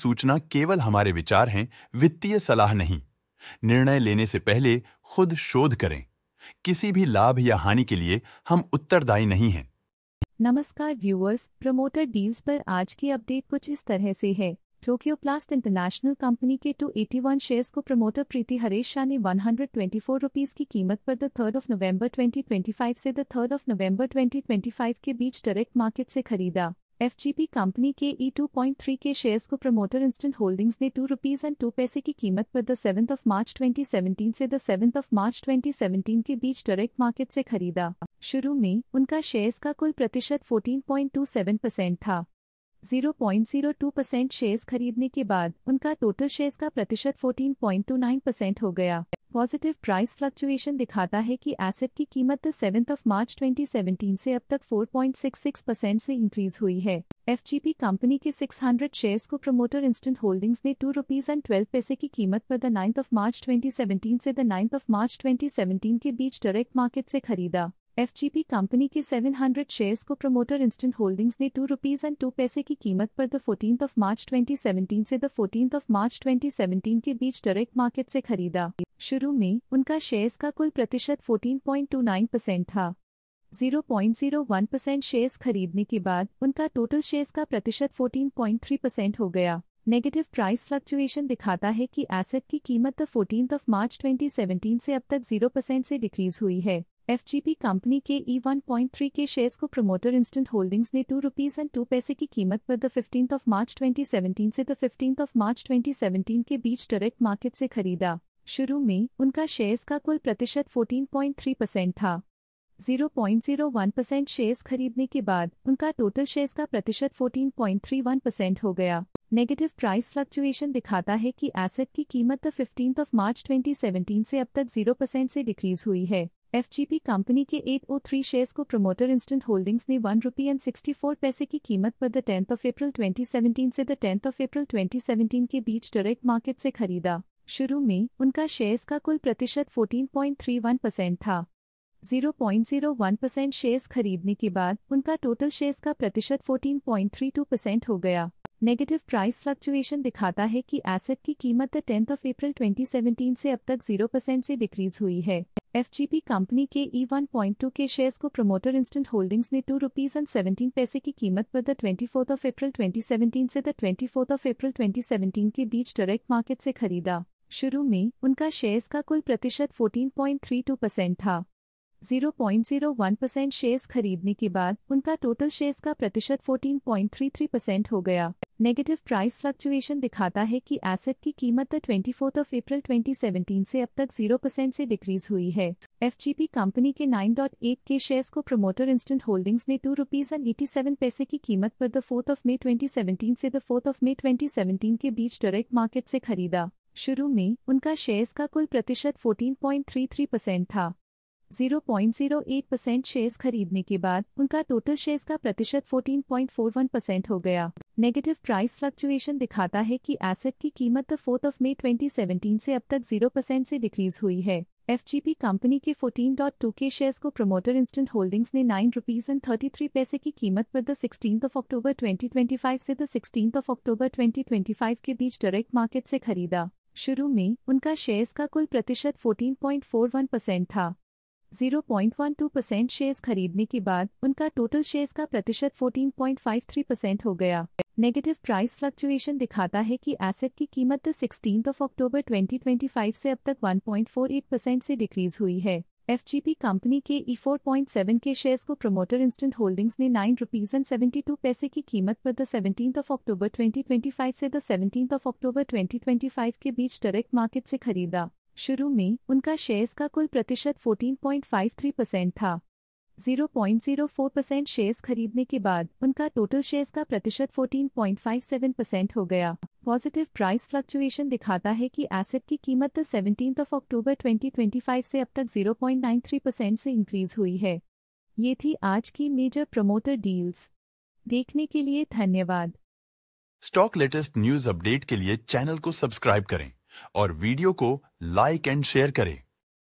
सूचना केवल हमारे विचार हैं, वित्तीय सलाह नहीं। निर्णय लेने से पहले खुद शोध करें। किसी भी लाभ या हानि के लिए हम उत्तरदायी नहीं हैं। नमस्कार व्यूअर्स, प्रमोटर डील्स पर आज की अपडेट कुछ इस तरह से है। टोक्यो प्लास्ट इंटरनेशनल कंपनी के 281 शेयर्स को प्रमोटर प्रीति हरेश शाह ने 124 रुपीस की कीमत पर द 3 नवंबर 2025 से द 3 नवंबर 2025 के बीच डायरेक्ट मार्केट से खरीदा। एफजीपी कंपनी के E2.3 के शेयर्स को प्रमोटर इंस्टेंट होल्डिंग्स ने ₹2.02 की कीमत पर द 7 मार्च 2017 से द 7 मार्च 2017 के बीच डायरेक्ट मार्केट से खरीदा। शुरू में उनका शेयर्स का कुल प्रतिशत 14.27% था। 0.02% शेयर्स खरीदने के बाद उनका टोटल शेयर्स का प्रतिशत 14.29% हो गया। पॉजिटिव प्राइस फ्लक्चुएशन दिखाता है कि एसेट की कीमत 7 मार्च 2017 से अब तक 4.66% से इंक्रीज हुई है। एफजीपी कंपनी के 600 शेयर्स को प्रमोटर इंस्टेंट होल्डिंग्स ने ₹2.12 की कीमत पर द 9 मार्च 2017 से द 9 मार्च 2017 के बीच डायरेक्ट मार्केट से खरीदा। एफजीपी कंपनी के 700 शेयर्स को प्रमोटर इंस्टेंट होल्डिंग्स ने ₹2.02 की कीमत पर द 14 मार्च 2017 से द 14 मार्च 2017 के बीच डायरेक्ट मार्केट से खरीदा। शुरू में उनका शेयर्स का कुल प्रतिशत 14.29% था। 0.01% शेयर्स खरीदने के बाद उनका टोटल शेयर्स का प्रतिशत 14.3% हो गया। नेगेटिव प्राइस फ्लक्चुएशन दिखाता है कि एसेट की कीमत 14 मार्च 2017 से अब तक 0% से डिक्रीज हुई है। एफजीपी कंपनी के E1.3 के शेयर्स को प्रमोटर इंस्टेंट होल्डिंग्स ने ₹2.02 की कीमत पर द 15 मार्च 2017 से द 15 मार्च 2017 के बीच डायरेक्ट मार्केट से खरीदा। शुरू में उनका शेयर्स का कुल प्रतिशत 14.3% था। 0.01% शेयर्स खरीदने के बाद उनका टोटल शेयर्स का प्रतिशत 14.31% हो गया। नेगेटिव प्राइस फ्लक्चुएशन दिखाता है कि एसेट की कीमत 15 मार्च 2017 से अब तक 0% से डिक्रीज हुई है। एफजीपी कंपनी के 803 शेयर्स को प्रमोटर इंस्टेंट होल्डिंग्स ने ₹1.64 की कीमत पर द 10 अप्रैल 2017 से द 10 अप्रैल 2017 के बीच डायरेक्ट मार्केट से खरीदा। शुरू में उनका शेयर्स का कुल प्रतिशत 14.31% था। 0.01% शेयर्स खरीदने के बाद उनका टोटल शेयर्स का प्रतिशत 14.32% हो गया। नेगेटिव प्राइस फ्लक्चुएशन दिखाता है कि एसेट की कीमत 10 अप्रैल 2017 से अब तक 0% से डिक्रीज हुई है। एफजीपी कंपनी के E1.2 के शेयर्स को प्रमोटर इंस्टेंट होल्डिंग्स ने ₹2.17 की कीमत पर द 24 अप्रैल 2017 से द 24 अप्रैल 2017 के बीच डायरेक्ट मार्केट से खरीदा। शुरू में उनका शेयर्स का कुल प्रतिशत 14.32% था। 0.01% शेयर्स खरीदने के बाद उनका टोटल शेयर्स का प्रतिशत 14.33% हो गया। नेगेटिव प्राइस फ्लक्चुएशन दिखाता है कि एसेट की कीमत 24 अप्रैल 2017 से अब तक 0% से डिक्रीज हुई है। एफजीपी कंपनी के 9.8 के शेयर्स को प्रमोटर इंस्टेंट होल्डिंग्स ने ₹2.87 की कीमत पर द 4 मई 2017 से द 4 मई 2017 के बीच डायरेक्ट मार्केट से खरीदा। शुरू में उनका शेयर्स का कुल प्रतिशत 14.33% था। 0.08% शेयर्स खरीदने के बाद उनका टोटल शेयर्स का प्रतिशत 14.41% हो गया। नेगेटिव प्राइस फ्लक्चुएशन दिखाता है कि एसेट की कीमत 4 मई 2017 से अब तक 0% से डिक्रीज हुई है। एफजीपी कंपनी के 14.2 के शेयर्स को प्रमोटर इंस्टेंट होल्डिंग्स ने ₹9.33 की कीमत पर द 16 अक्टूबर 2025 से द 16 अक्टूबर 2025 के बीच डायरेक्ट मार्केट से खरीदा। शुरू में उनका शेयर्स का कुल प्रतिशत 14.41% था। 0.12% शेयर्स खरीदने के बाद उनका टोटल शेयर्स का प्रतिशत 14.53% हो गया। नेगेटिव प्राइस फ्लक्चुएशन दिखाता है कि एसेट की कीमत 16 अक्टूबर 2025 से अब तक 1.48% से डिक्रीज हुई है। एफजीपी कंपनी के E4.7 के शेयर्स को प्रमोटर इंस्टेंट होल्डिंग्स ने ₹9.72 की कीमत पर द 17 अक्टूबर 2025 से द 17 अक्टूबर 2025 के बीच डायरेक्ट मार्केट से खरीदा। शुरू में उनका शेयर्स का कुल प्रतिशत 14.53% था। 0.04% शेयर्स खरीदने के बाद उनका टोटल शेयर्स का प्रतिशत 14.57% हो गया। पॉजिटिव प्राइस फ्लक्चुएशन दिखाता है कि एसेट की कीमत 17 अक्टूबर 2025 से अब तक 0.93% से इंक्रीज हुई है। ये थी आज की मेजर प्रमोटर डील्स। देखने के लिए धन्यवाद। स्टॉक लेटेस्ट न्यूज अपडेट के लिए चैनल को सब्सक्राइब करें और वीडियो को लाइक एंड शेयर करें।